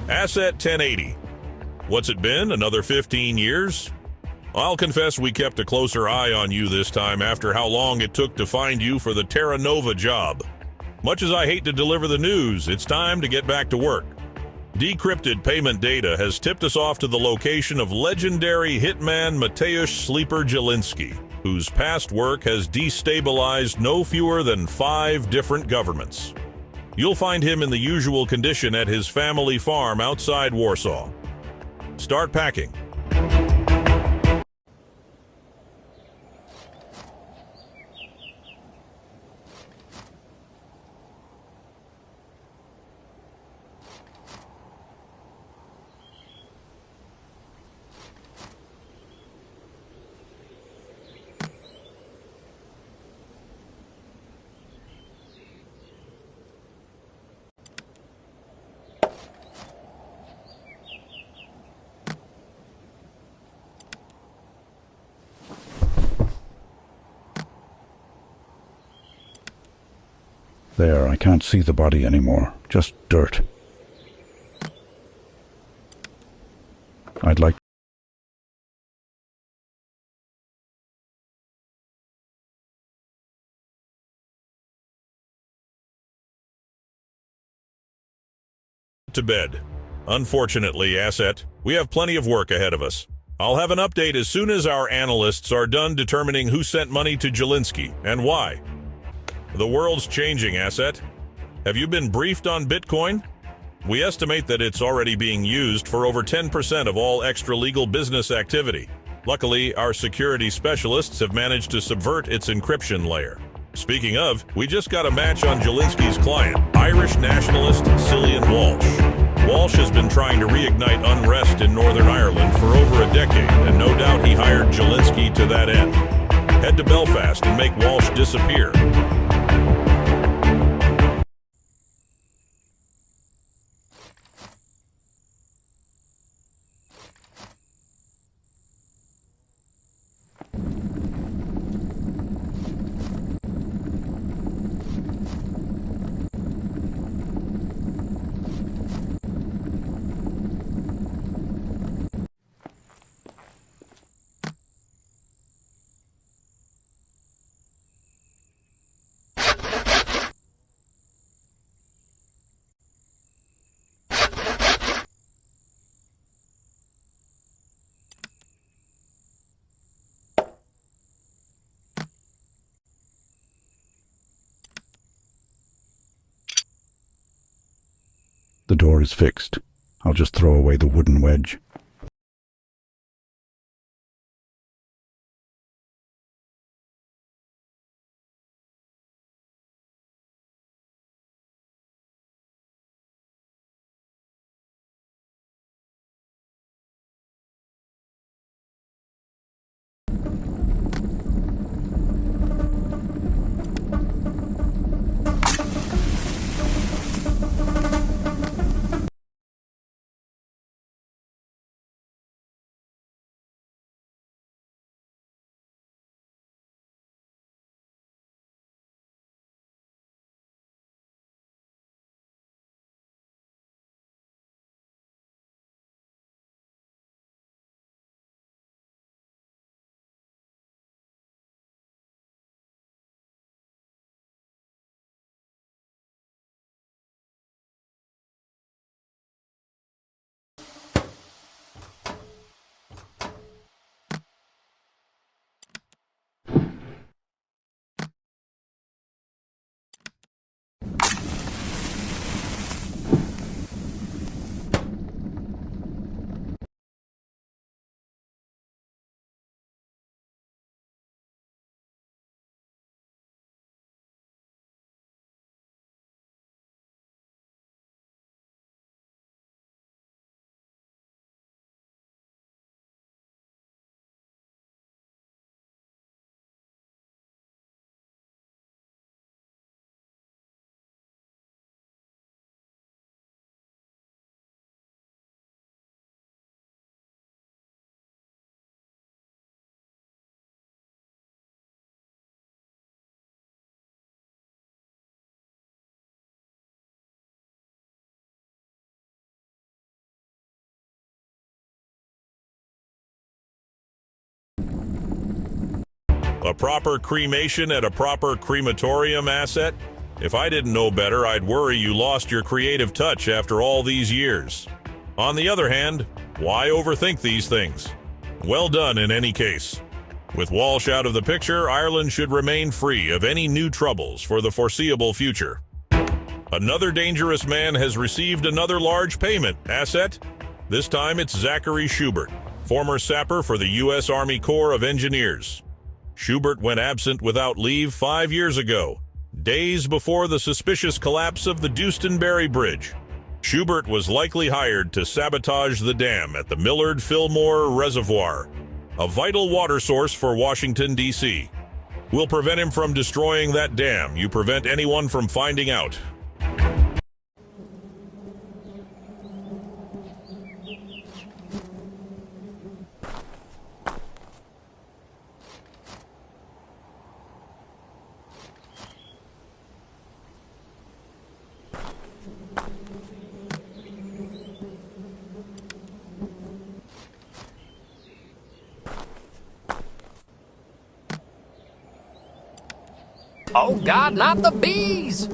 Asset 1080. What's it been, another 15 years? I'll confess we kept a closer eye on you this time after how long it took to find you for the Terra Nova job. Much as I hate to deliver the news, it's time to get back to work. Decrypted payment data has tipped us off to the location of legendary hitman Mateusz Sleeper Jelinski, whose past work has destabilized no fewer than 5 different governments. You'll find him in the usual condition at his family farm outside Warsaw. Start packing. There, I can't see the body anymore. Just dirt. I'd like to bed. Unfortunately, Asset, we have plenty of work ahead of us. I'll have an update as soon as our analysts are done determining who sent money to Jelinski and why. The world's changing, Asset. Have you been briefed on Bitcoin? We estimate that it's already being used for over 10% of all extra-legal business activity. Luckily, our security specialists have managed to subvert its encryption layer. Speaking of, we just got a match on Jelinski's client, Irish nationalist Cillian Walsh. Walsh has been trying to reignite unrest in Northern Ireland for over a decade, and no doubt he hired Jelinski to that end. Head to Belfast and make Walsh disappear. the door is fixed. I'll just throw away the wooden wedge. A proper cremation at a proper crematorium, asset? If I didn't know better, I'd worry you lost your creative touch after all these years. On the other hand, why overthink these things? Well done in any case. With Walsh out of the picture, Ireland should remain free of any new troubles for the foreseeable future. Another dangerous man has received another large payment, asset. This time it's Zachary Schubert, former sapper for the U.S. Army Corps of Engineers. Schubert went absent without leave 5 years ago, days before the suspicious collapse of the Dewstonbury Bridge. Schubert was likely hired to sabotage the dam at the Millard Fillmore Reservoir, a vital water source for Washington, D.C. We'll prevent him from destroying that dam. You prevent anyone from finding out. Oh God, not the bees!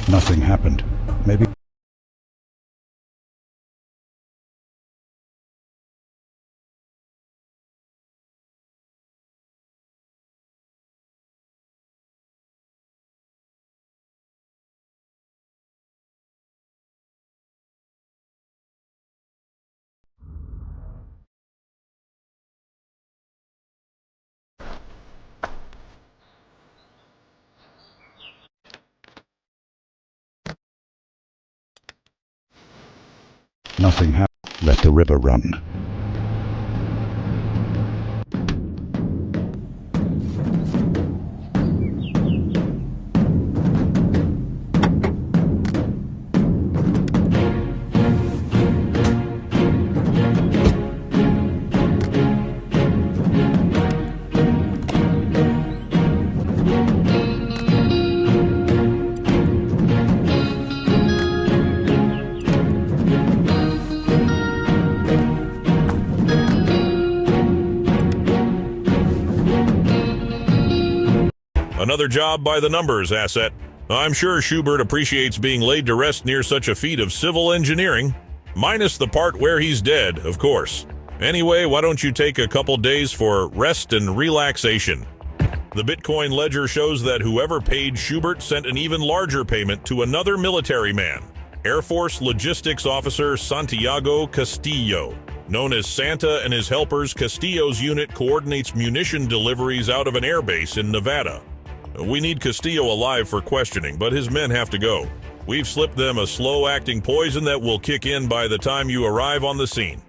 Nothing happened. Maybe... Nothing happened. Let the river run. Another job by the numbers, asset. I'm sure Schubert appreciates being laid to rest near such a feat of civil engineering. Minus the part where he's dead, of course. Anyway, why don't you take a couple days for rest and relaxation? The Bitcoin ledger shows that whoever paid Schubert sent an even larger payment to another military man, Air Force Logistics Officer Santiago Castillo. Known as Santa and his helpers, Castillo's unit coordinates munition deliveries out of an airbase in Nevada. We need Castillo alive for questioning, but his men have to go. We've slipped them a slow-acting poison that will kick in by the time you arrive on the scene.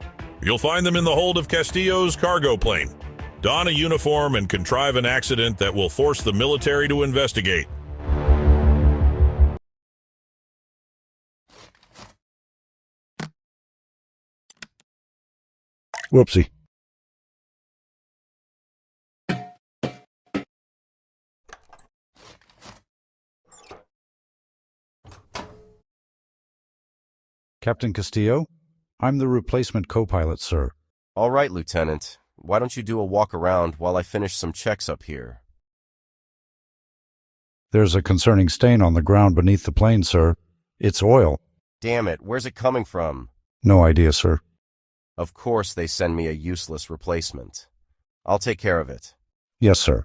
You'll find them in the hold of Castillo's cargo plane. Don a uniform and contrive an accident that will force the military to investigate. Whoopsie. Captain Castillo? I'm the replacement co-pilot, sir. All right, Lieutenant. Why don't you do a walk around while I finish some checks up here? There's a concerning stain on the ground beneath the plane, sir. It's oil. Damn it, where's it coming from? No idea, sir. Of course they send me a useless replacement. I'll take care of it. Yes, sir.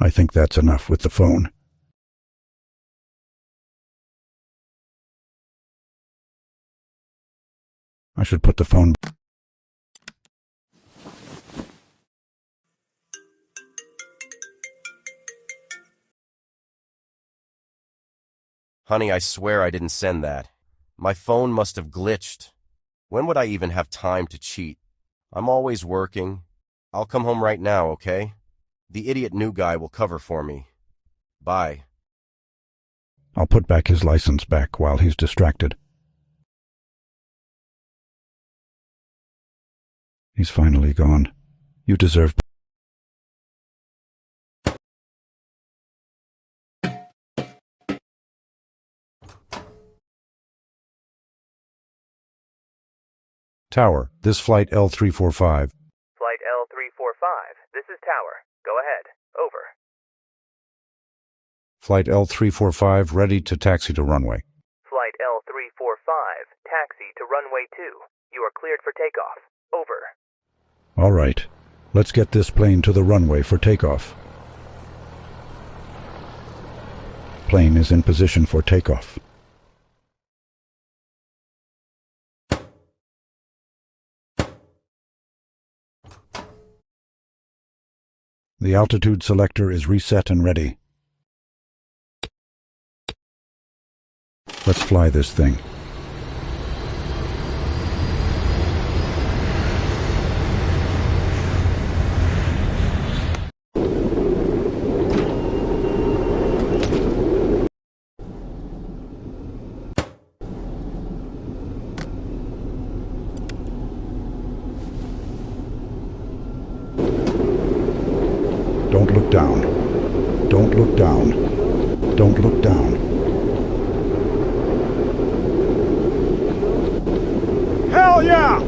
I think that's enough with the phone. I should put the phone... Honey, I swear I didn't send that. My phone must have glitched. When would I even have time to cheat? I'm always working. I'll come home right now, okay? The idiot new guy will cover for me. Bye. I'll put back his license back while he's distracted. He's finally gone. You deserve... Tower, this flight L345. Flight L345, this is Tower. Go ahead. Over. Flight L345 ready to taxi to runway. Flight L345, taxi to runway 2. You are cleared for takeoff. Over. All right. Let's get this plane to the runway for takeoff. Plane is in position for takeoff. The altitude selector is reset and ready. Let's fly this thing. Don't look down. Don't look down. Don't look down. Hell yeah!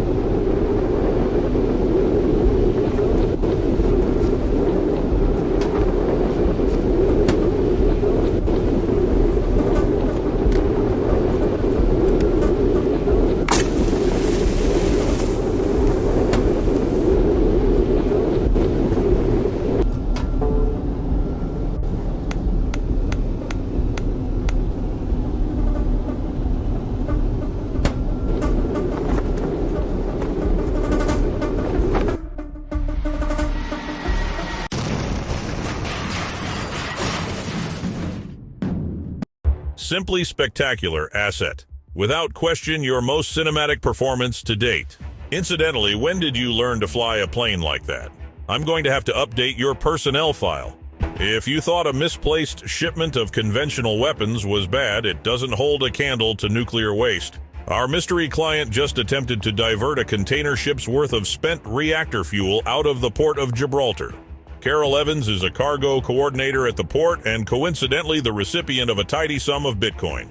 Simply spectacular asset. Without question, your most cinematic performance to date. Incidentally, when did you learn to fly a plane like that? I'm going to have to update your personnel file. If you thought a misplaced shipment of conventional weapons was bad, it doesn't hold a candle to nuclear waste. Our mystery client just attempted to divert a container ship's worth of spent reactor fuel out of the port of Gibraltar. Carol Evans is a cargo coordinator at the port and coincidentally the recipient of a tidy sum of Bitcoin.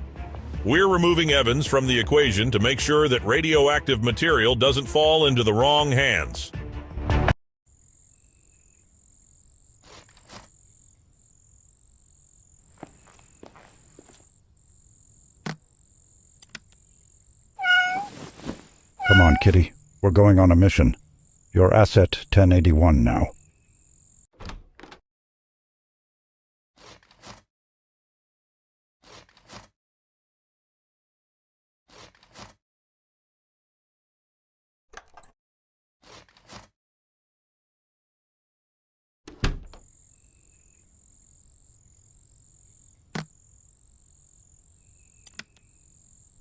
We're removing Evans from the equation to make sure that radioactive material doesn't fall into the wrong hands. Come on, Kitty. We're going on a mission. Your asset 1081 now.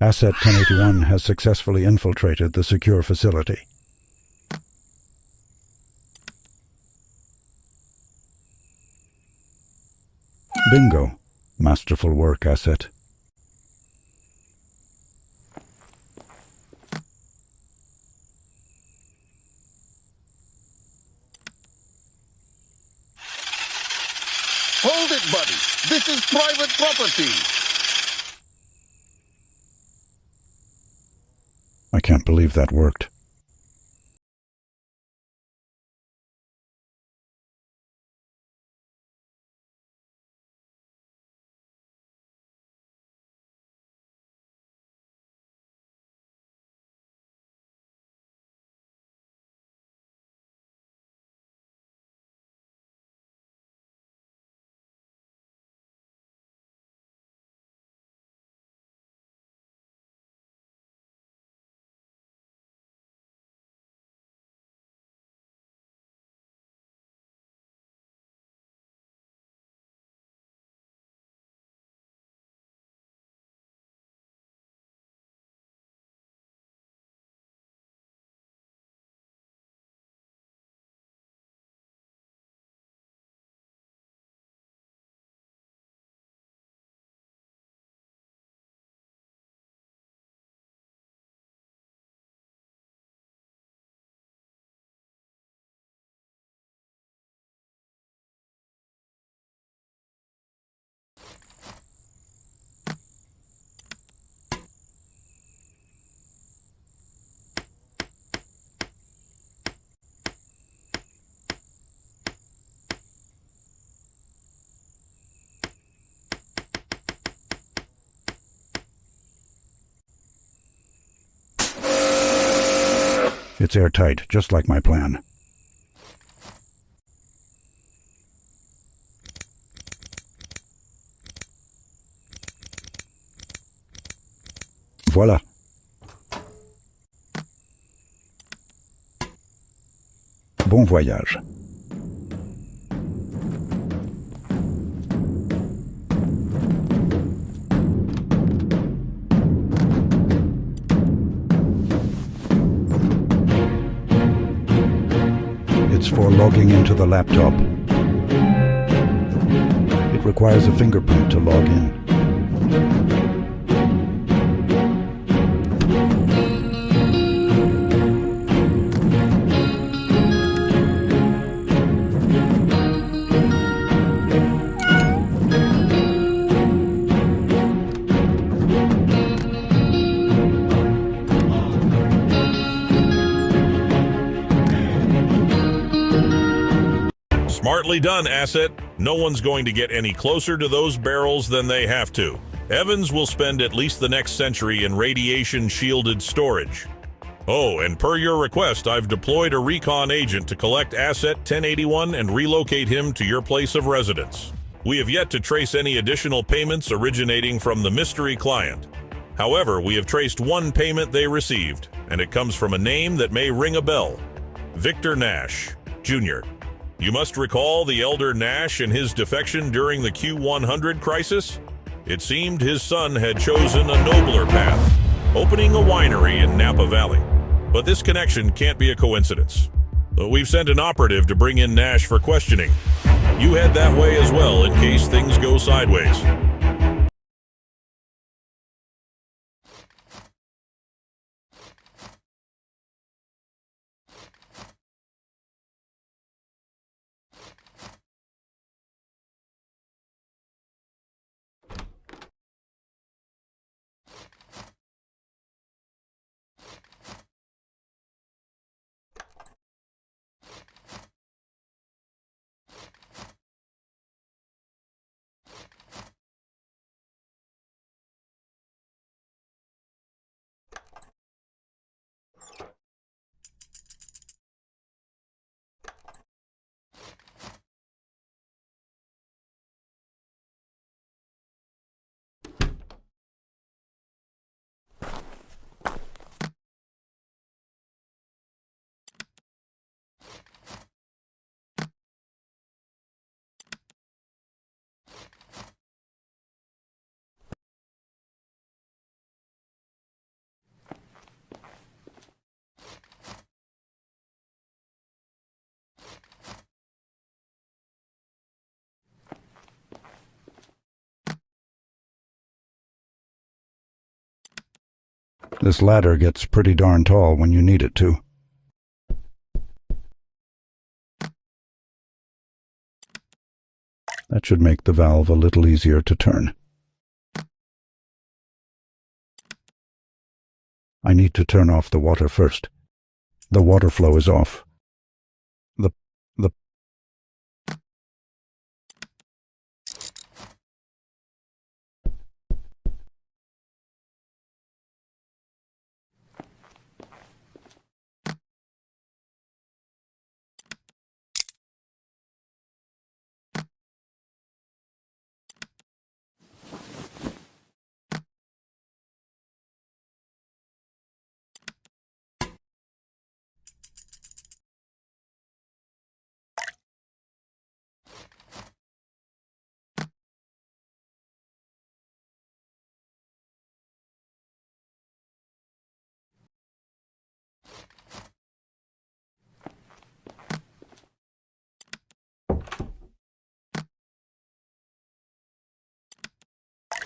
Asset 1081 has successfully infiltrated the secure facility. Bingo. Masterful work, Asset. Hold it, buddy. This is private property. I can't believe that worked. It's airtight, just like my plan. Voilà. Bon voyage. It's for logging into the laptop. It requires a fingerprint to log in. Smartly done, Asset. No one's going to get any closer to those barrels than they have to. Evans will spend at least the next century in radiation-shielded storage. Oh, and per your request, I've deployed a recon agent to collect Asset 1081 and relocate him to your place of residence. We have yet to trace any additional payments originating from the mystery client. However, we have traced one payment they received, and it comes from a name that may ring a bell. Victor Nash, Jr. You must recall the elder Nash and his defection during the Q100 crisis? It seemed his son had chosen a nobler path, opening a winery in Napa Valley. But this connection can't be a coincidence. We've sent an operative to bring in Nash for questioning. You head that way as well in case things go sideways. This ladder gets pretty darn tall when you need it to. That should make the valve a little easier to turn. I need to turn off the water first. The water flow is off. The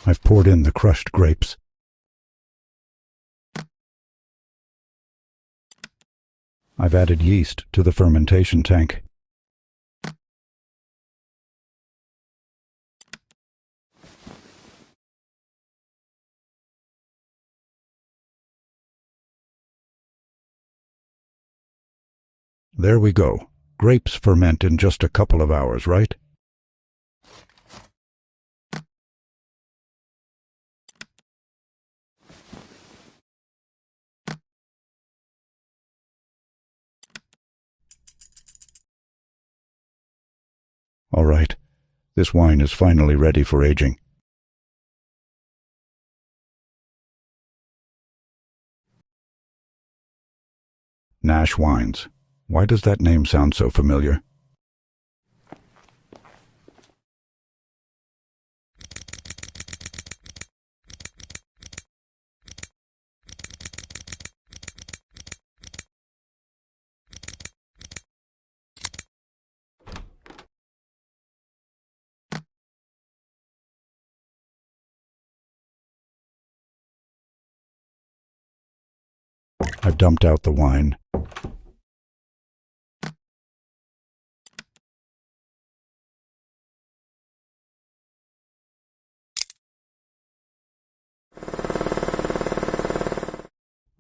I've poured in the crushed grapes. I've added yeast to the fermentation tank. There we go. Grapes ferment in just a couple of hours, right? All right, this wine is finally ready for aging. Nash Wines. Why does that name sound so familiar? I've dumped out the wine.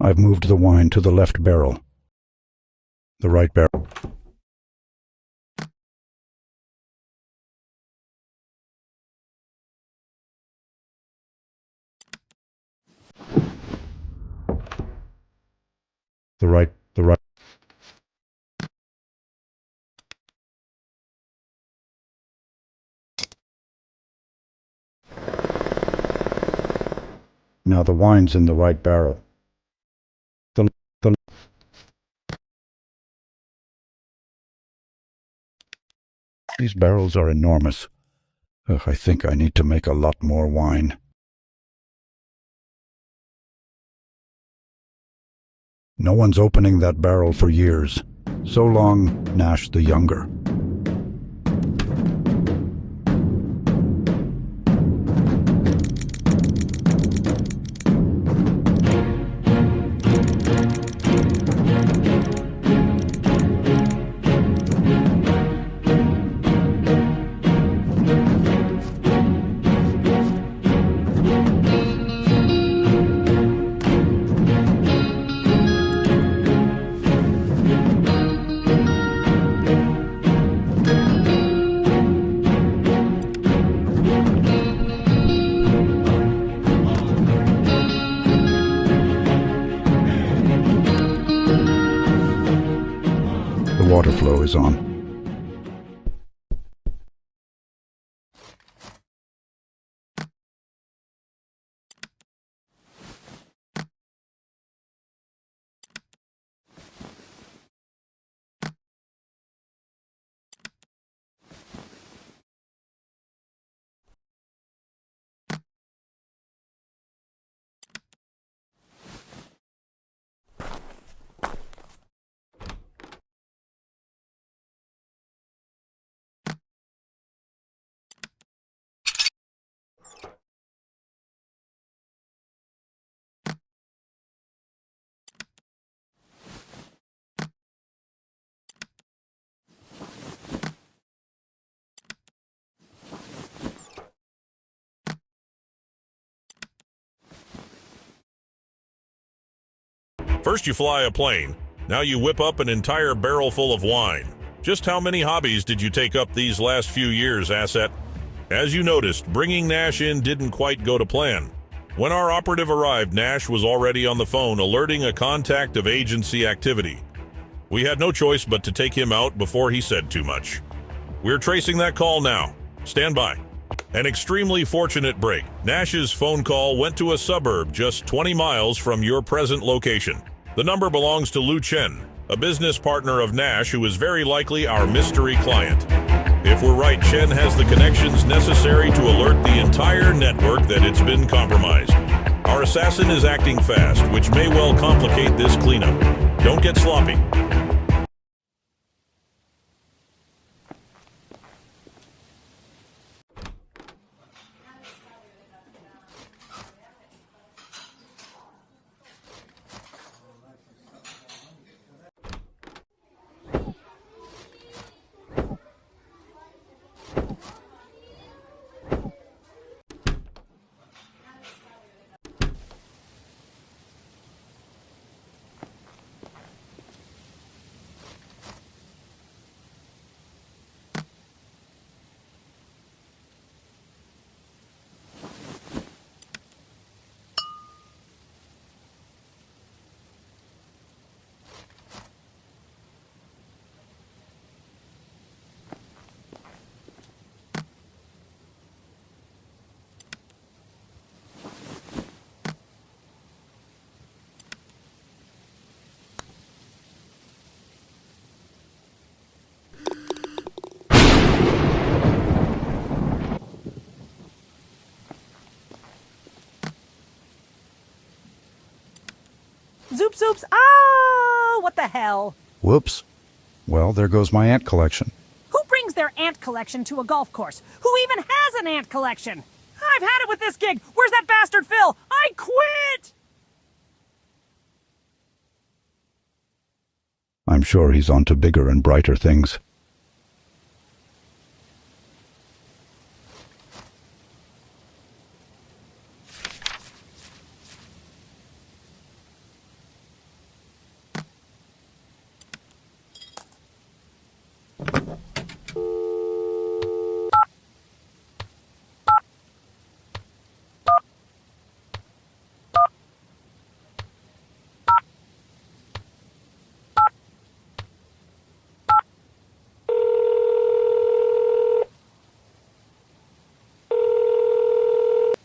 I've moved the wine to the left barrel. The right barrel. The right. Now the wine's in the right barrel. These barrels are enormous. I think I need to make a lot more wine. No one's opening that barrel for years. So long, Nash the Younger. The water flow is on. First you fly a plane, now you whip up an entire barrel full of wine. Just how many hobbies did you take up these last few years, Asset? As you noticed, bringing Nash in didn't quite go to plan. When our operative arrived, Nash was already on the phone alerting a contact of agency activity. We had no choice but to take him out before he said too much. We're tracing that call now. Stand by. An extremely fortunate break. Nash's phone call went to a suburb just 20 miles from your present location. The number belongs to Lu Chen, a business partner of Nash who is very likely our mystery client. If we're right, Chen has the connections necessary to alert the entire network that it's been compromised. Our assassin is acting fast, which may well complicate this cleanup. Don't get sloppy. Zoop zoops. Ah, what the hell? Whoops. Well, there goes my ant collection. Who brings their ant collection to a golf course? Who even has an ant collection? I've had it with this gig. Where's that bastard Phil? I quit! I'm sure he's on to bigger and brighter things.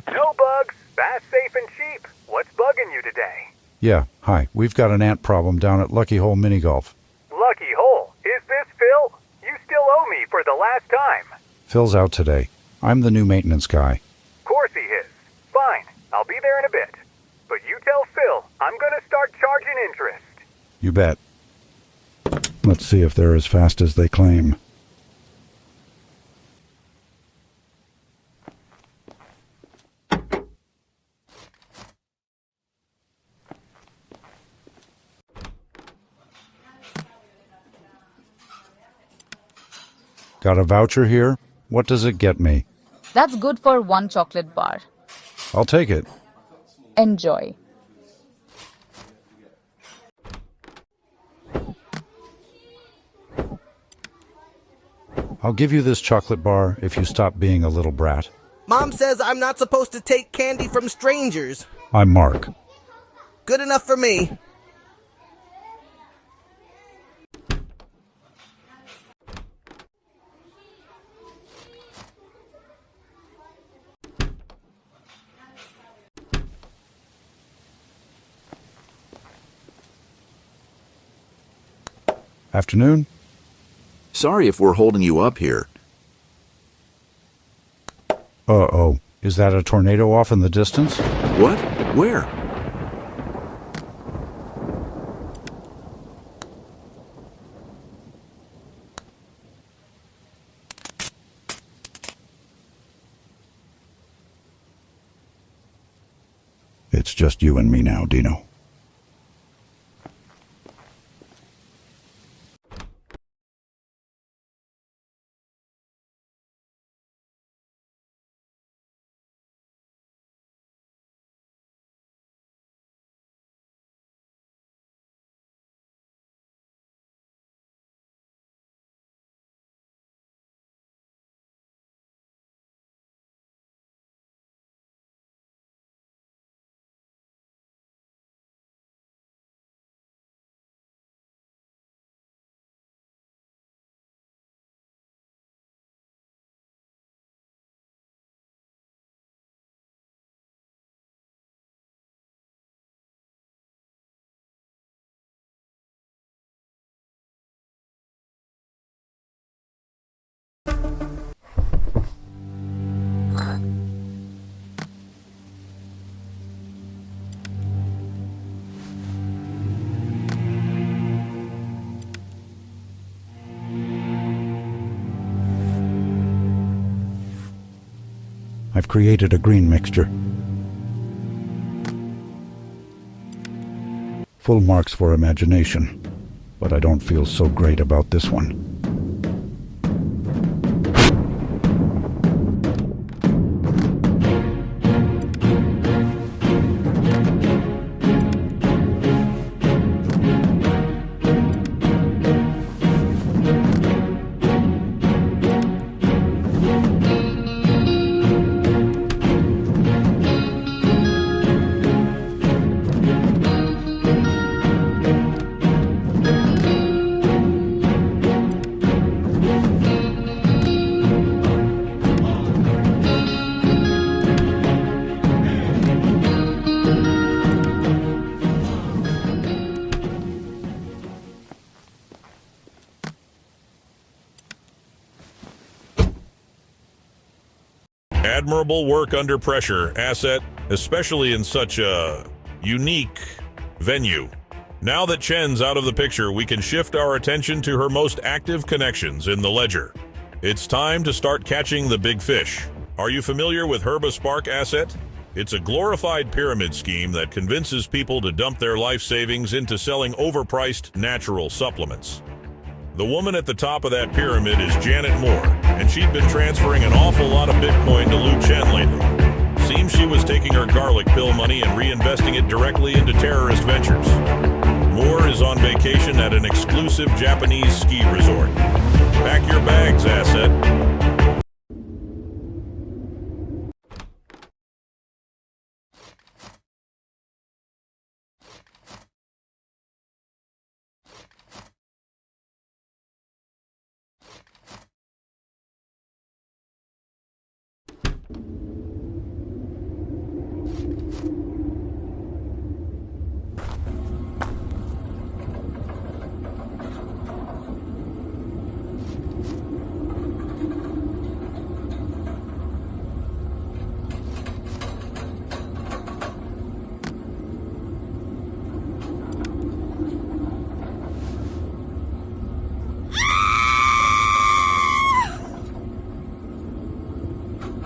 No bugs, fast, safe, and cheap. What's bugging you today? Yeah, hi. We've got an ant problem down at Lucky Hole Mini Golf. Lucky Hole. Is this Phil? You still owe me for the last time. Phil's out today. I'm the new maintenance guy. Course he is. Fine, I'll be there in a bit. But you tell Phil I'm gonna start charging interest. You bet. Let's see if they're as fast as they claim. Got a voucher here? What does it get me? That's good for 1 chocolate bar. I'll take it. Enjoy. I'll give you this chocolate bar if you stop being a little brat. Mom says I'm not supposed to take candy from strangers. I'm Mark. Good enough for me. Afternoon? Sorry if we're holding you up here. Uh-oh. Is that a tornado off in the distance? What? Where? It's just you and me now, Dino. I've created a green mixture. Full marks for imagination, but I don't feel so great about this one. Admirable work under pressure, Asset, especially in such a unique Venue. Now that Chen's out of the picture, we can shift our attention to her most active connections in the ledger. It's time to start catching the big fish. Are you familiar with HerbaSpark asset? It's a glorified pyramid scheme that convinces people to dump their life savings into selling overpriced natural supplements. The woman at the top of that pyramid is Janet Moore, and she'd been transferring an awful lot of Bitcoin to Lu Chen lately. Seems she was taking her garlic pill money and reinvesting it directly into terrorist ventures. Moore is on vacation at an exclusive Japanese ski resort. Pack your bags, asset.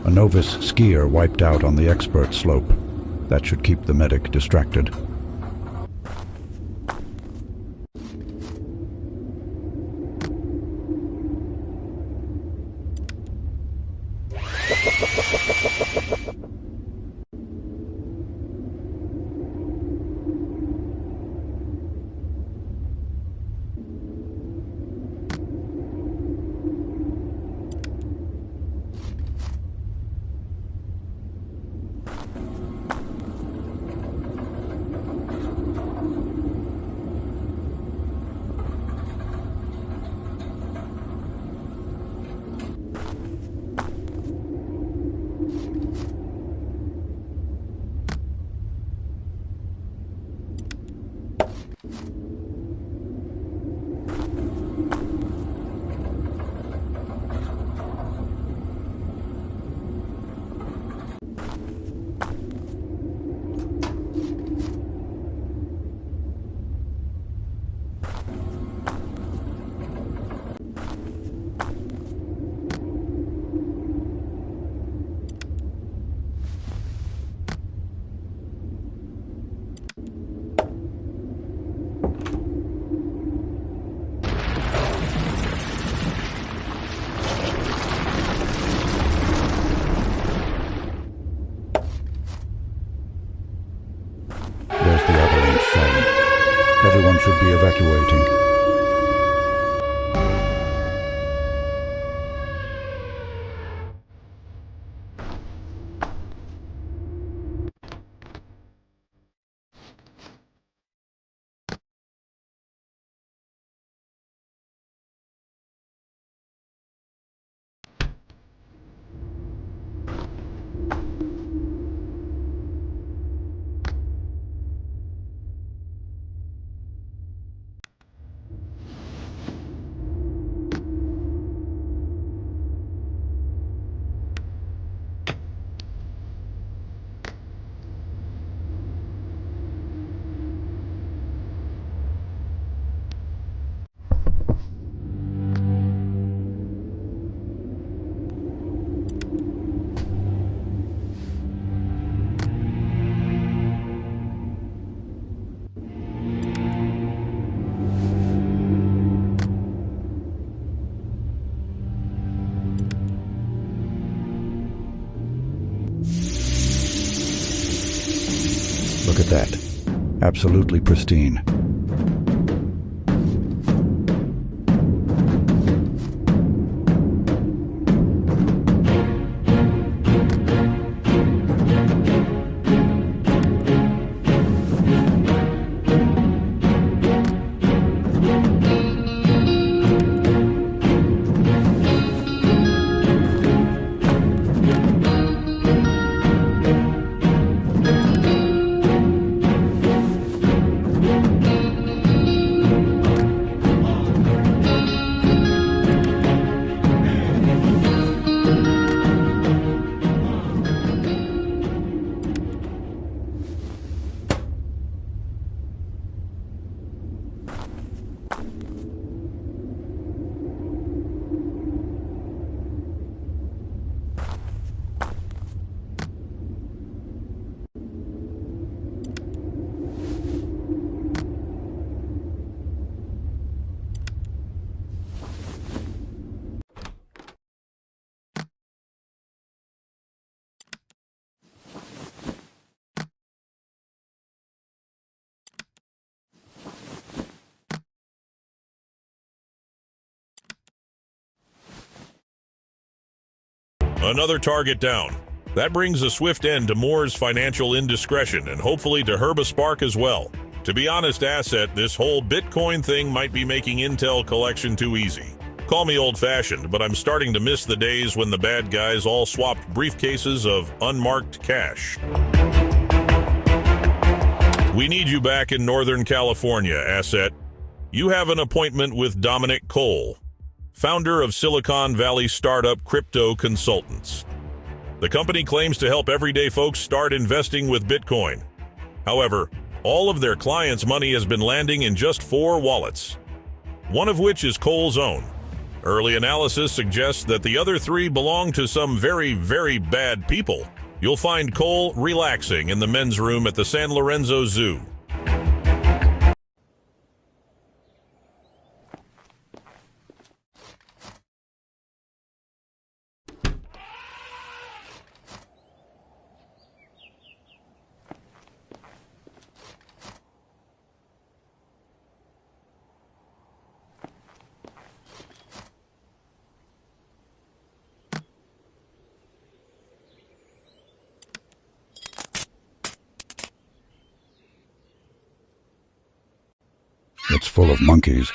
A novice skier wiped out on the expert slope. That should keep the medic distracted. There's the avalanche zone. Everyone should be evacuating. Look at that. Absolutely pristine. Another target down. That brings a swift end to Moore's financial indiscretion and hopefully to Herba Spark as well. To be honest, Asset, this whole Bitcoin thing might be making Intel collection too easy. Call me old-fashioned, but I'm starting to miss the days when the bad guys all swapped briefcases of unmarked cash. We need you back in Northern California, Asset. You have an appointment with Dominic Cole, founder of Silicon Valley startup Crypto Consultants. The company claims to help everyday folks start investing with Bitcoin. However, all of their clients' money has been landing in just 4 wallets, one of which is Cole's own. Early analysis suggests that the other 3 belong to some very, very bad people. You'll find Cole relaxing in the men's room at the San Lorenzo Zoo. It's full of monkeys.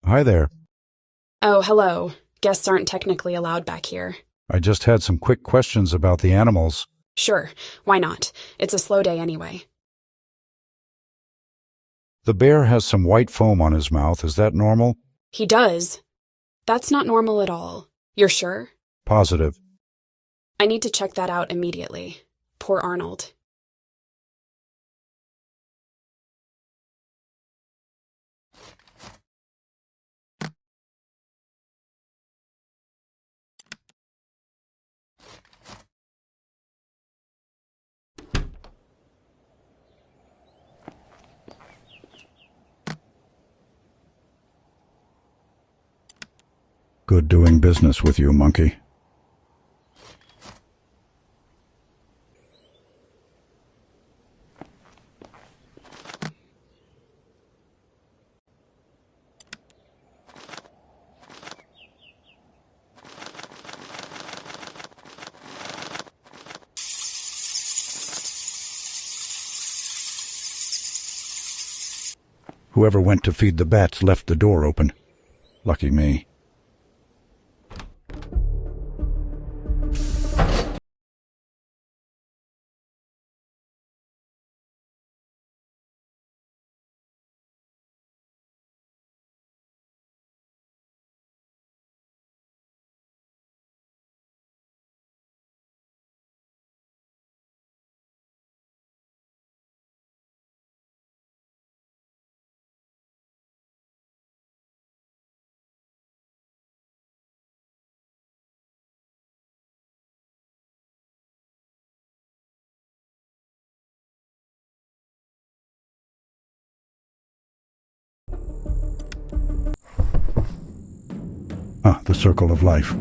Hi there. Oh, hello. Guests aren't technically allowed back here. I just had some quick questions about the animals. Sure, why not? It's a slow day anyway. The bear has some white foam on his mouth. Is that normal? He does. That's not normal at all. You're sure? Positive. I need to check that out immediately. Poor Arnold. Good doing business with you, monkey. Whoever went to feed the bats left the door open. Lucky me. Ah, the circle of life.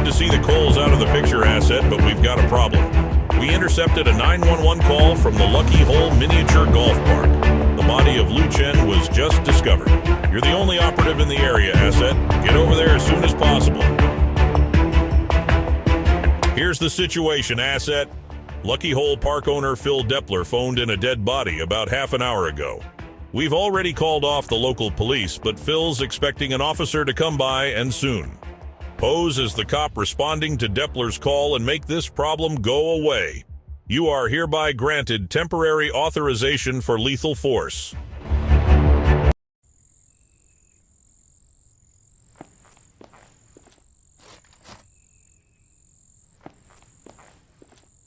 to see the Coles out of the picture, asset, but we've got a problem. We intercepted a 911 call from the Lucky Hole Miniature Golf Park. The body of Lu Chen was just discovered. You're the only operative in the area, asset. Get over there as soon as possible. Here's the situation, asset. Lucky Hole Park owner Phil Depler phoned in a dead body about half an hour ago. We've already called off the local police, but Phil's expecting an officer to come by and soon. Pose as the cop responding to Depler's call and make this problem go away. You are hereby granted temporary authorization for lethal force.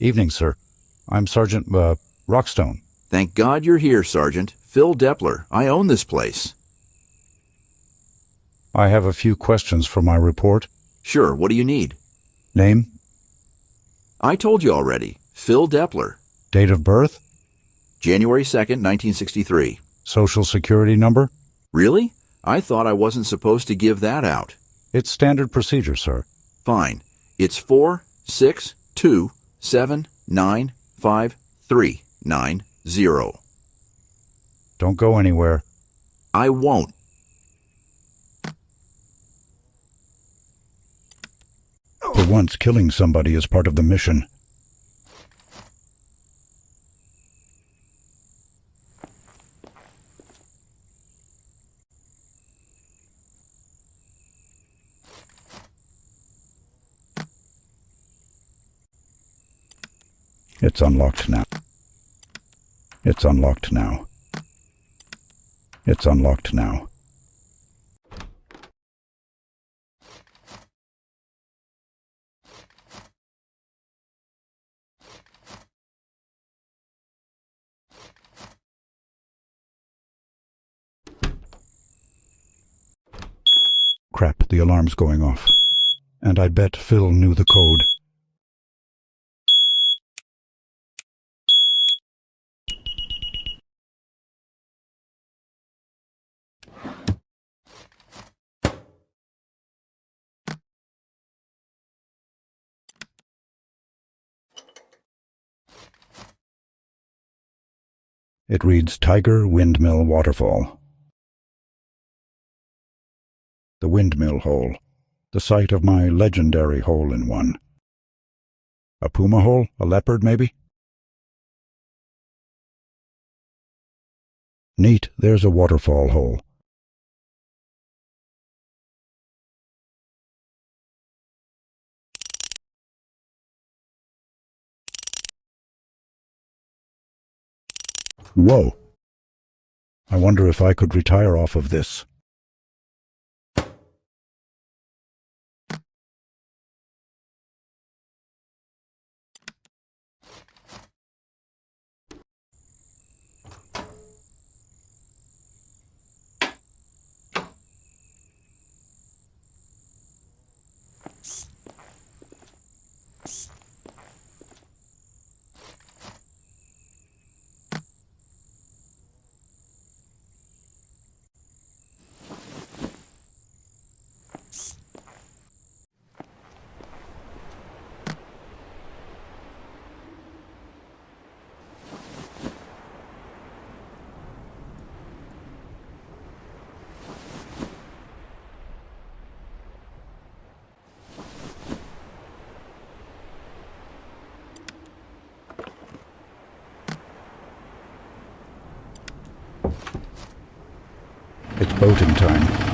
Evening, sir. I'm Sergeant Rockstone. Thank God you're here, Sergeant. Phil Depler. I own this place. I have a few questions for my report. Sure, what do you need? Name? I told you already. Phil Depler. Date of birth? January 2nd, 1963. Social security number? Really? I thought I wasn't supposed to give that out. It's standard procedure, sir. Fine. It's 462795390. Don't go anywhere. I won't. For once, killing somebody is part of the mission. It's unlocked now. It's unlocked now. It's unlocked now. Crap, the alarm's going off. And I bet Phil knew the code. It reads Tiger Windmill Waterfall. The windmill hole. The site of my legendary hole-in-one. A puma hole? A leopard, maybe? Neat, there's a waterfall hole. Whoa! I wonder if I could retire off of this. It's boating time.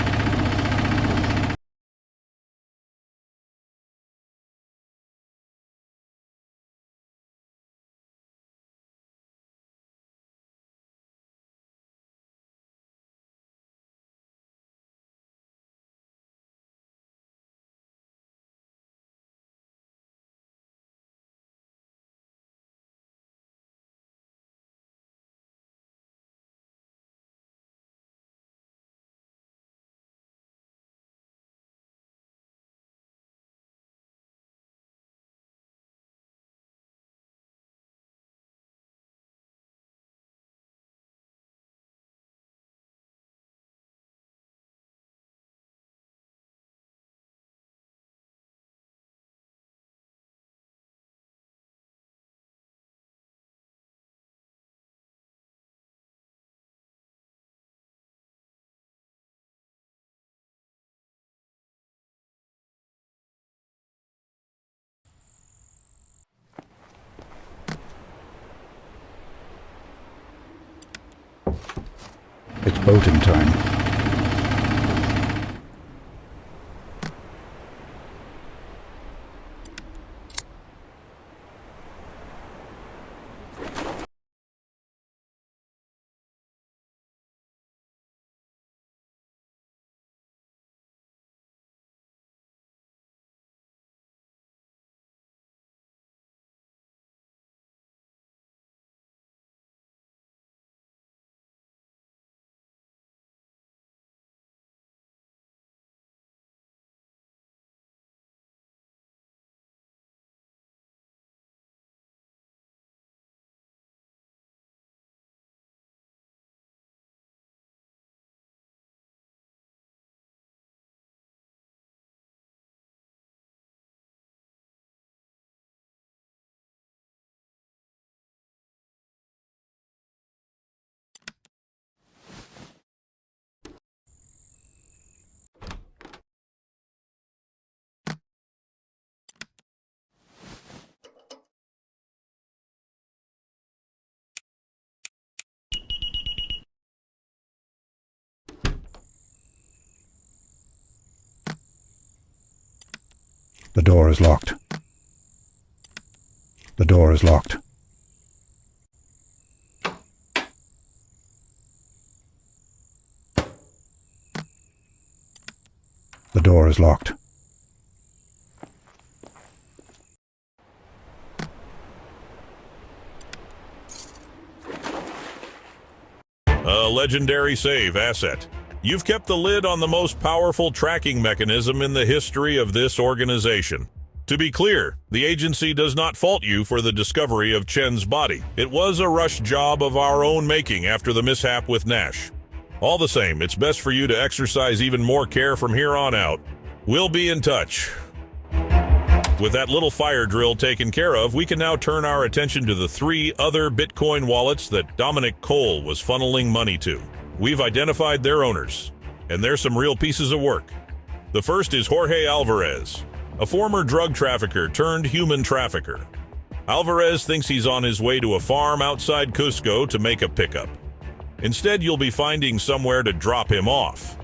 It's boating time. The door is locked. The door is locked. The door is locked. A legendary save asset. You've kept the lid on the most powerful tracking mechanism in the history of this organization. To be clear, the agency does not fault you for the discovery of Chen's body. It was a rush job of our own making after the mishap with Nash. All the same, it's best for you to exercise even more care from here on out. We'll be in touch. With that little fire drill taken care of, we can now turn our attention to the 3 other Bitcoin wallets that Dominic Cole was funneling money to. We've identified their owners, and they're some real pieces of work. The first is Jorge Alvarez, a former drug trafficker turned human trafficker. Alvarez thinks he's on his way to a farm outside Cusco to make a pickup. Instead, you'll be finding somewhere to drop him off.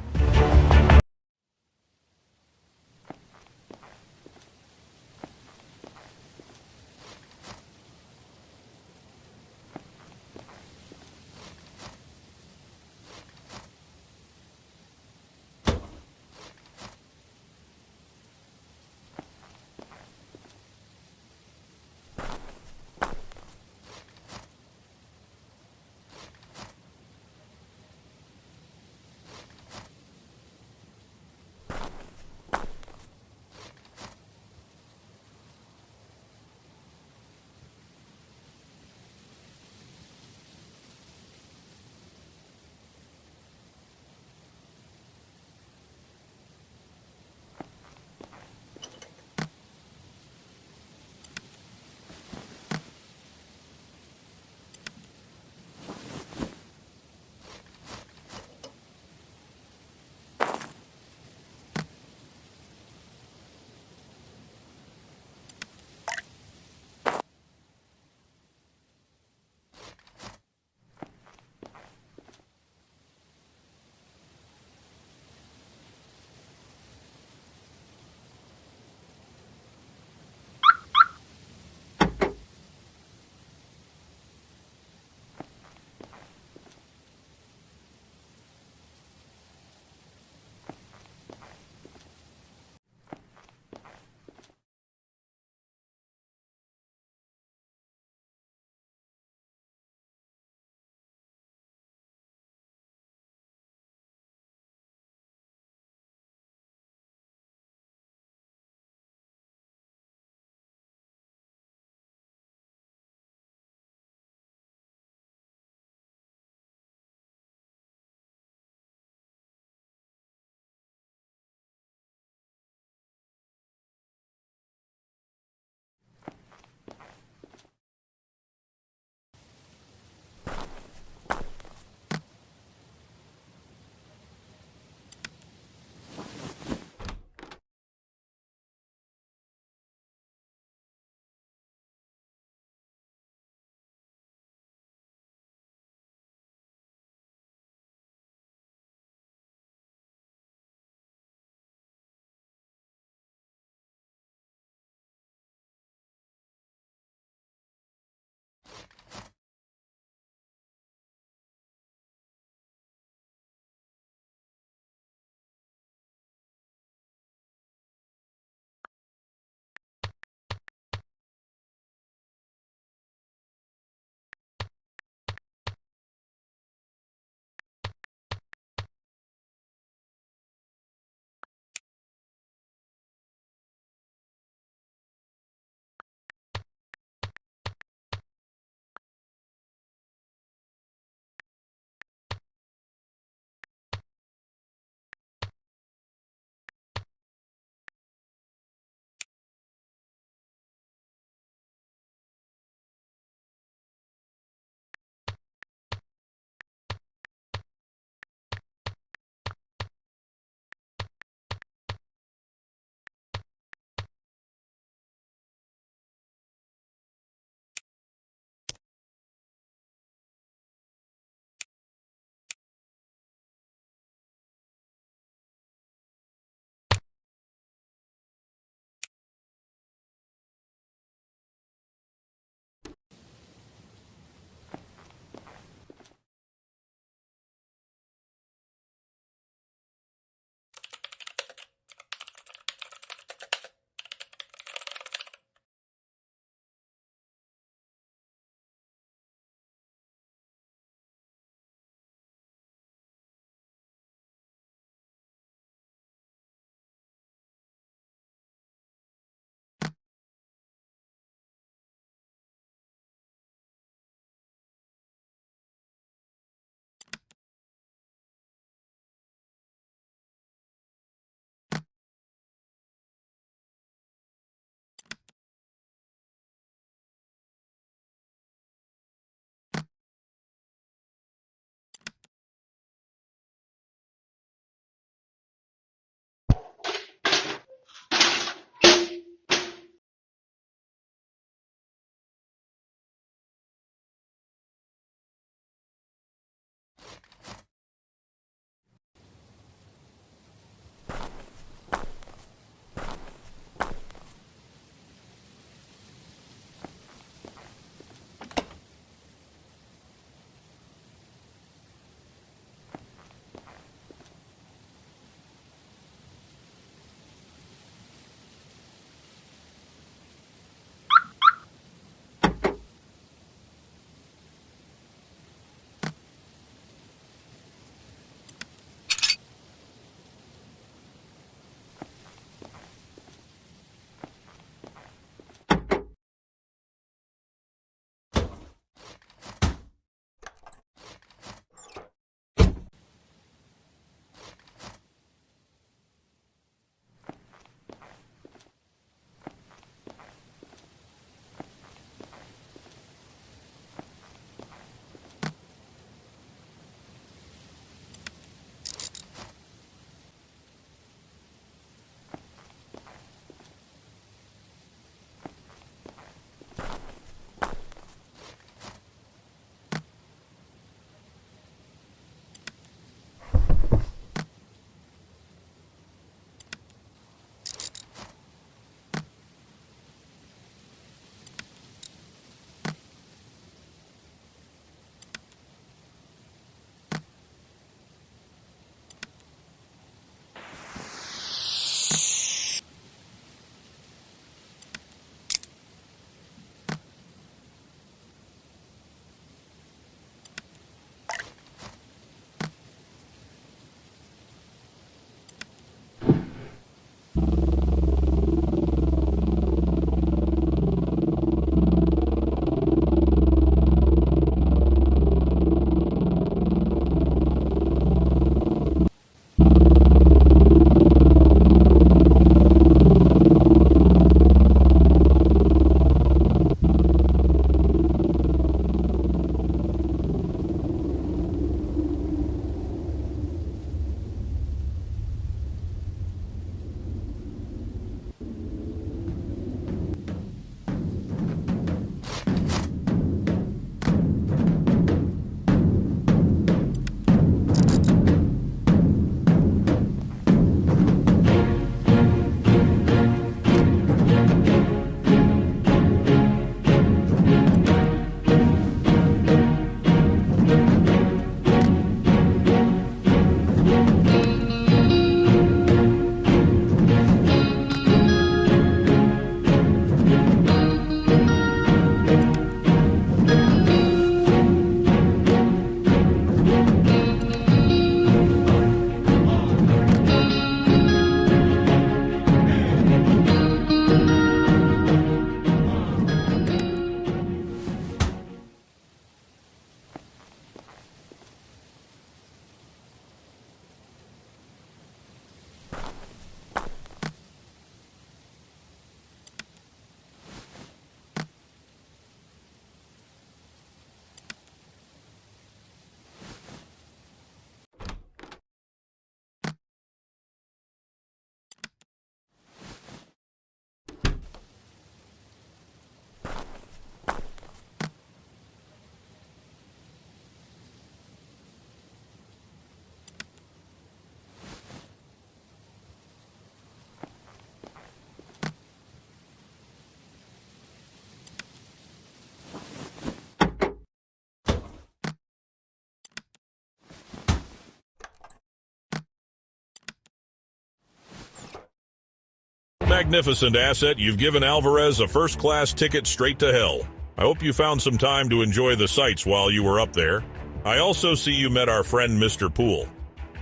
Magnificent, Asset. You've given Alvarez a first-class ticket straight to hell. I hope you found some time to enjoy the sights while you were up there. I also see you met our friend Mr. Poole.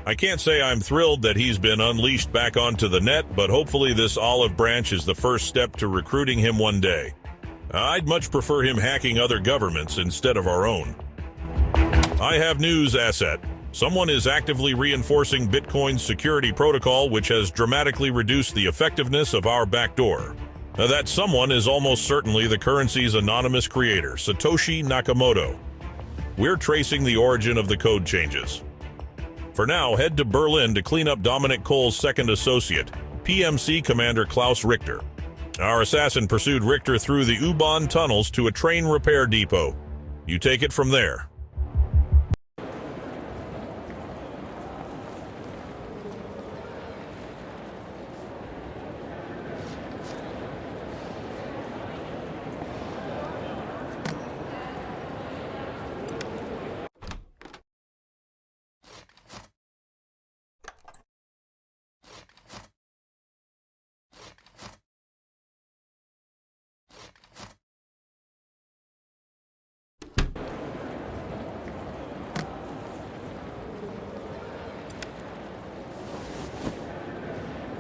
I can't say I'm thrilled that he's been unleashed back onto the net, but hopefully this olive branch is the first step to recruiting him one day. I'd much prefer him hacking other governments instead of our own. I have news, Asset. Someone is actively reinforcing Bitcoin's security protocol, which has dramatically reduced the effectiveness of our backdoor. That someone is almost certainly the currency's anonymous creator, Satoshi Nakamoto. We're tracing the origin of the code changes. For now, head to Berlin to clean up Dominic Cole's second associate, PMC Commander Klaus Richter. Our assassin pursued Richter through the U-Bahn tunnels to a train repair depot. You take it from there.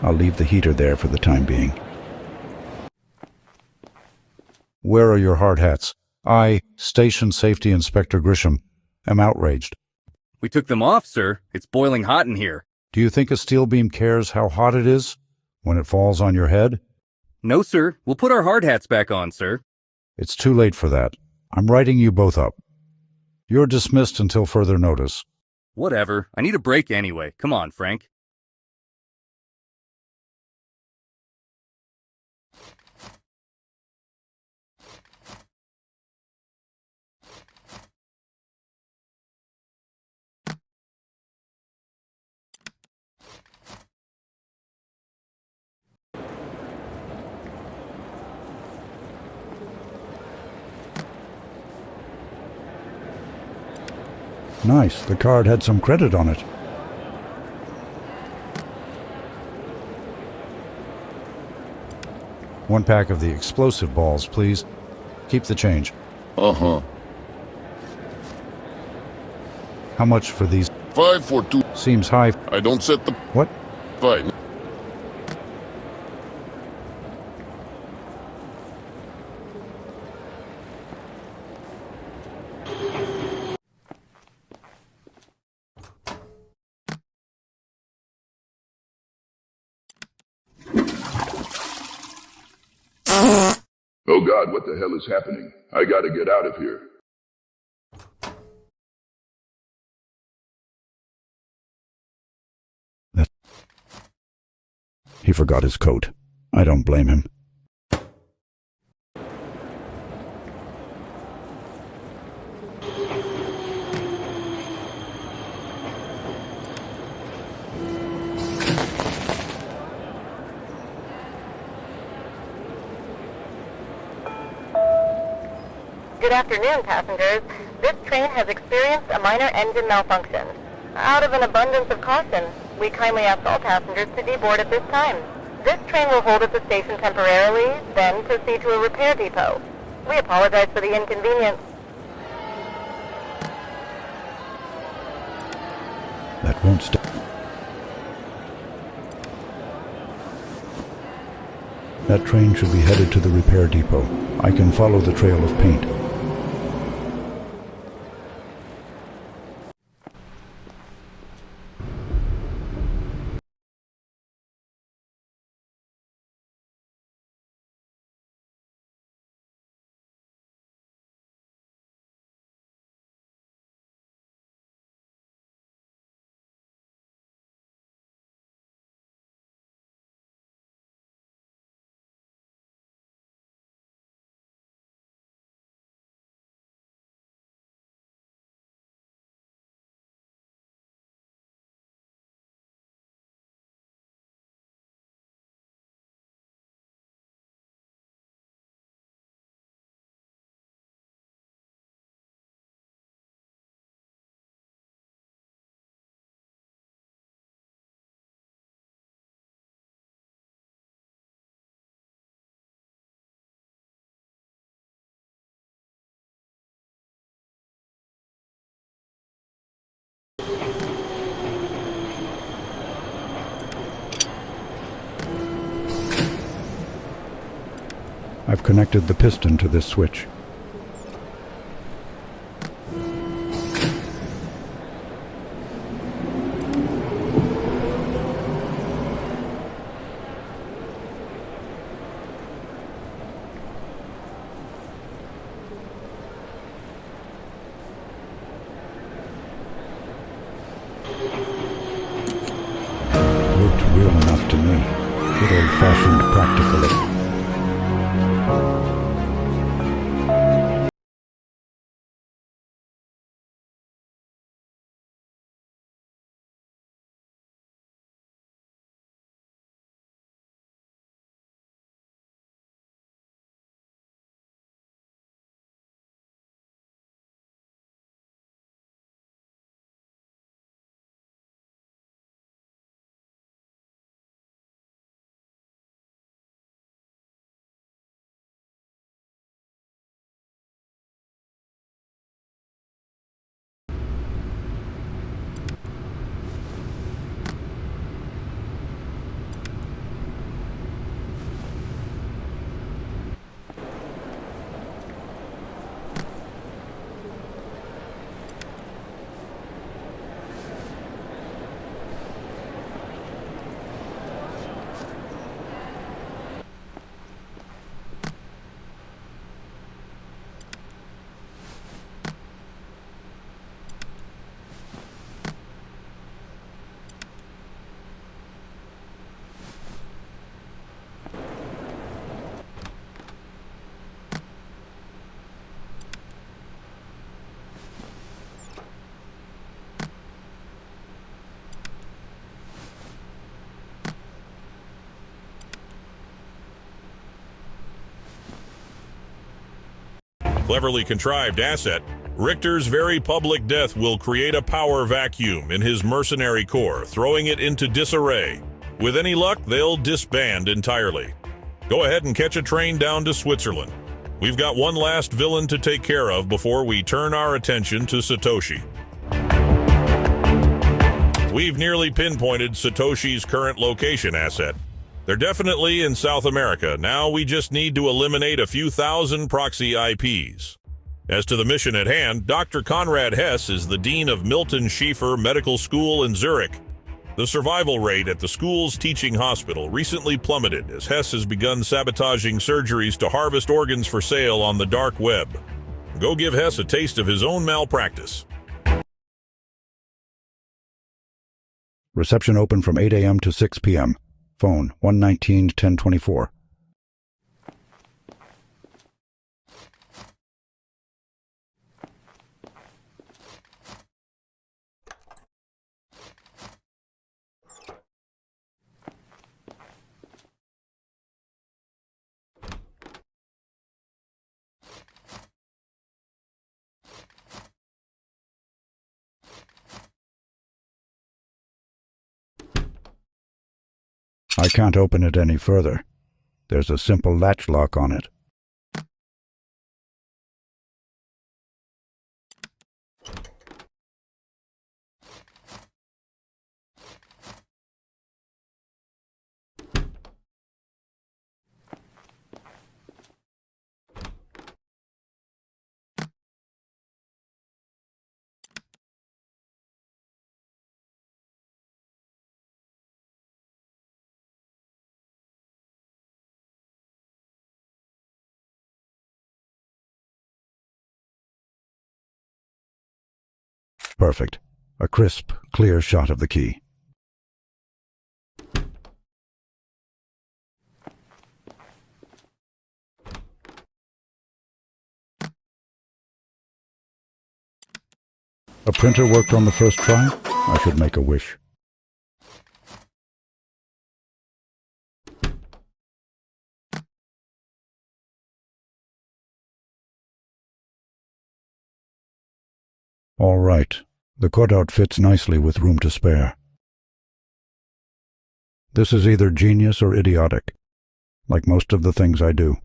I'll leave the heater there for the time being. Where are your hard hats? I, Station Safety Inspector Grisham, am outraged. We took them off, sir. It's boiling hot in here. Do you think a steel beam cares how hot it is when it falls on your head? No, sir. We'll put our hard hats back on, sir. It's too late for that. I'm writing you both up. You're dismissed until further notice. Whatever. I need a break anyway. Come on, Frank. Nice, the card had some credit on it. One pack of the explosive balls, please. Keep the change. Uh-huh. How much for these? 5 for 2. Seems high. I don't set the... What? Fine. Oh God, what the hell is happening? I gotta get out of here. He forgot his coat. I don't blame him. Good afternoon, passengers. This train has experienced a minor engine malfunction. Out of an abundance of caution, we kindly ask all passengers to deboard at this time. This train will hold at the station temporarily, then proceed to a repair depot. We apologize for the inconvenience. That won't stop. That train should be headed to the repair depot. I can follow the trail of paint. I've connected the piston to this switch. Looked real enough to me. Good old-fashioned practicalism. Cleverly contrived asset, Richter's very public death will create a power vacuum in his mercenary corps, throwing it into disarray. With any luck, they'll disband entirely. Go ahead and catch a train down to Switzerland. We've got one last villain to take care of before we turn our attention to Satoshi. We've nearly pinpointed Satoshi's current location, asset. They're definitely in South America. Now we just need to eliminate a few thousand proxy IPs. As to the mission at hand, Dr. Konrad Hess is the Dean of Milton Schieffer Medical School in Zurich. The survival rate at the school's teaching hospital recently plummeted as Hess has begun sabotaging surgeries to harvest organs for sale on the dark web. Go give Hess a taste of his own malpractice. Reception open from 8 a.m. to 6 p.m. Phone 119-1024. I can't open it any further. There's a simple latch lock on it. Perfect. A crisp, clear shot of the key. A printer worked on the first try? I should make a wish. All right. The cutout fits nicely with room to spare. This is either genius or idiotic, like most of the things I do.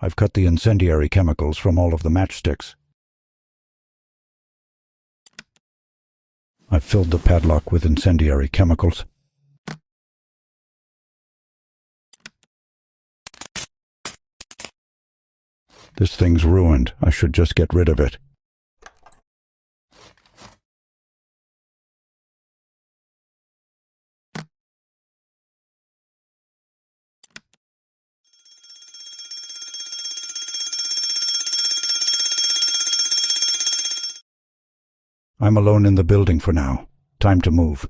I've cut the incendiary chemicals from all of the matchsticks. I've filled the padlock with incendiary chemicals. This thing's ruined. I should just get rid of it. I'm alone in the building for now. Time to move.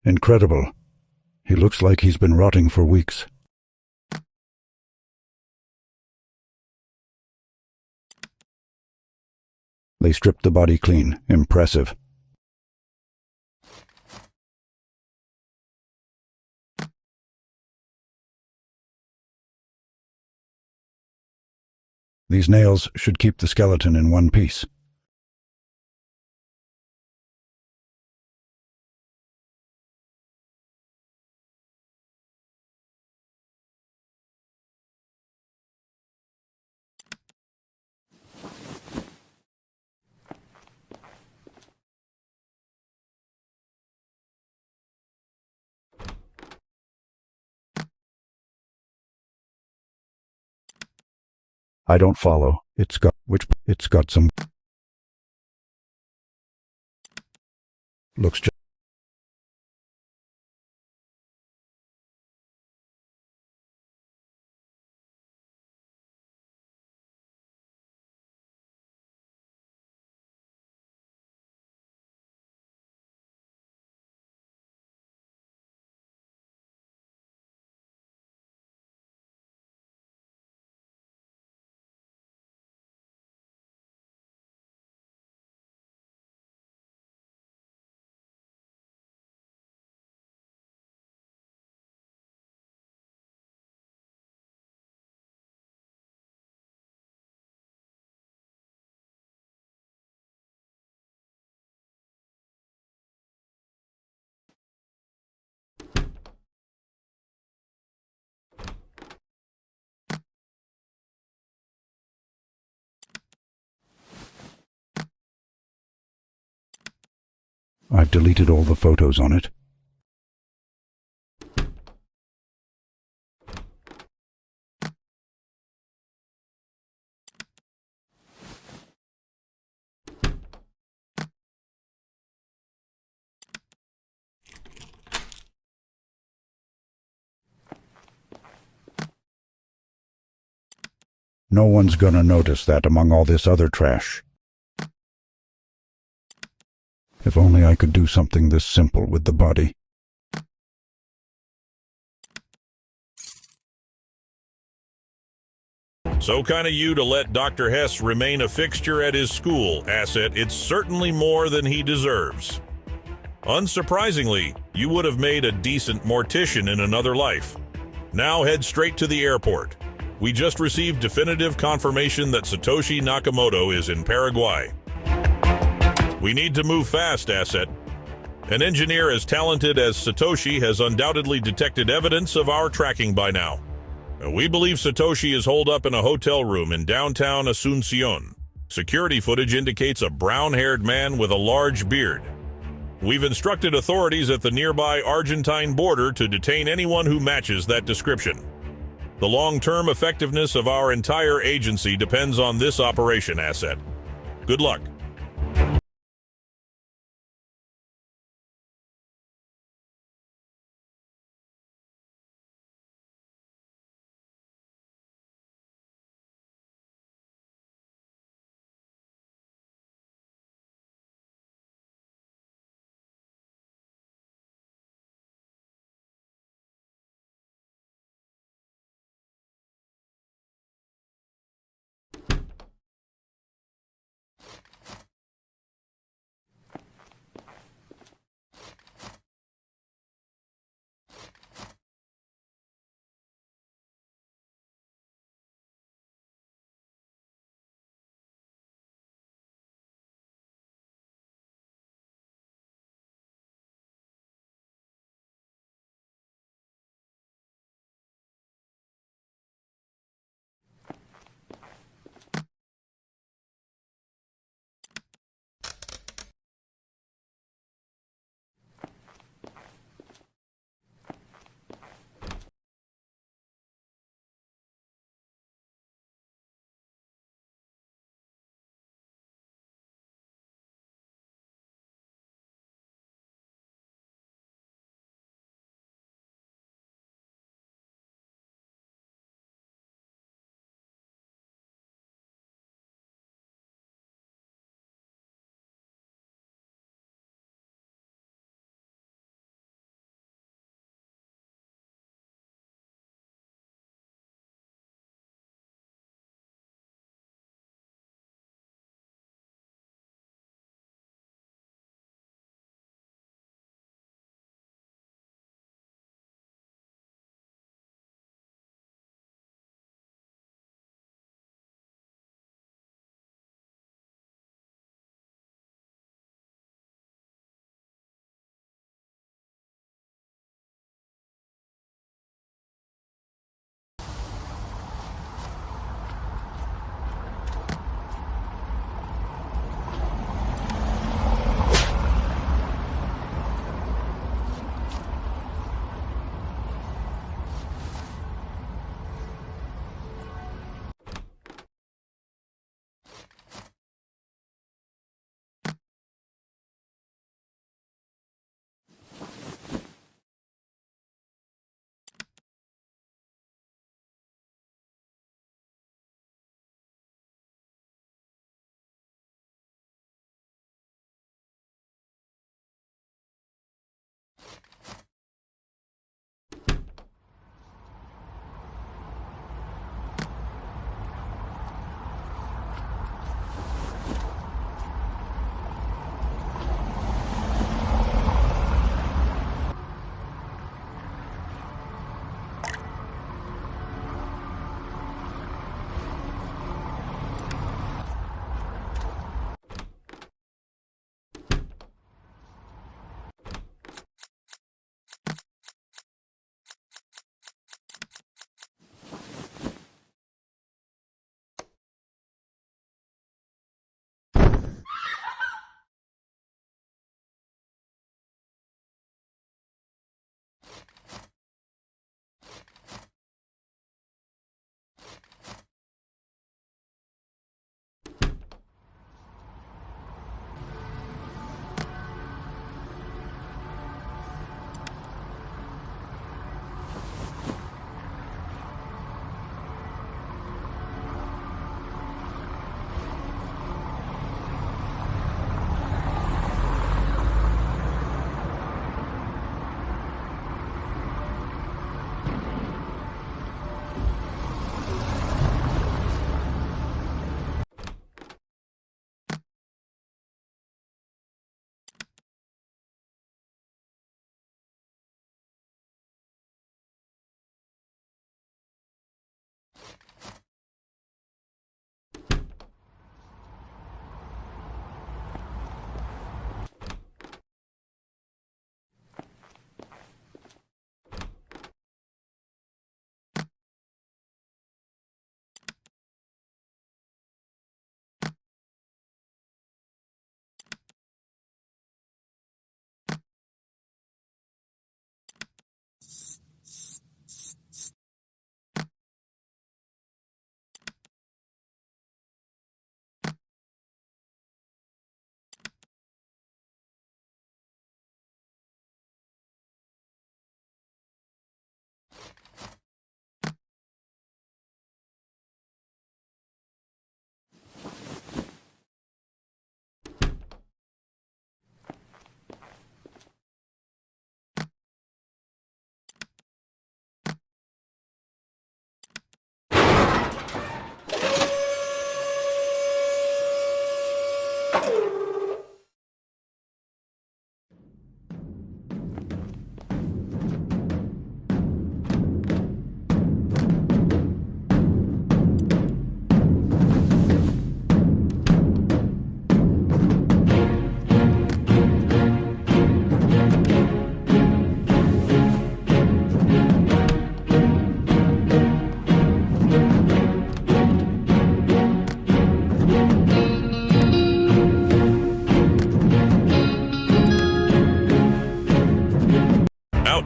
Incredible. He looks like he's been rotting for weeks. They stripped the body clean. Impressive. These nails should keep the skeleton in one piece. I don't follow. It's got some... Looks just... I've deleted all the photos on it. No one's gonna notice that among all this other trash. If only I could do something this simple with the body. So kind of you to let Dr. Hess remain a fixture at his school, Asset. It's certainly more than he deserves. Unsurprisingly, you would have made a decent mortician in another life. Now head straight to the airport. We just received definitive confirmation that Satoshi Nakamoto is in Paraguay. We need to move fast, Asset. An engineer as talented as Satoshi has undoubtedly detected evidence of our tracking by now. We believe Satoshi is holed up in a hotel room in downtown Asuncion. Security footage indicates a brown-haired man with a large beard. We've instructed authorities at the nearby Argentine border to detain anyone who matches that description. The long-term effectiveness of our entire agency depends on this operation, Asset. Good luck.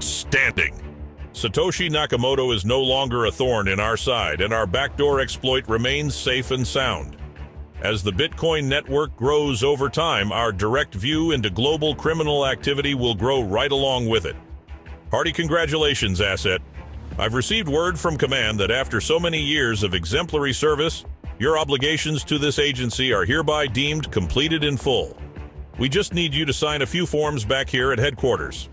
Outstanding! Satoshi Nakamoto is no longer a thorn in our side, and our backdoor exploit remains safe and sound. As the Bitcoin network grows over time, our direct view into global criminal activity will grow right along with it. Hearty congratulations, Asset. I've received word from Command that after so many years of exemplary service, your obligations to this agency are hereby deemed completed in full. We just need you to sign a few forms back here at headquarters.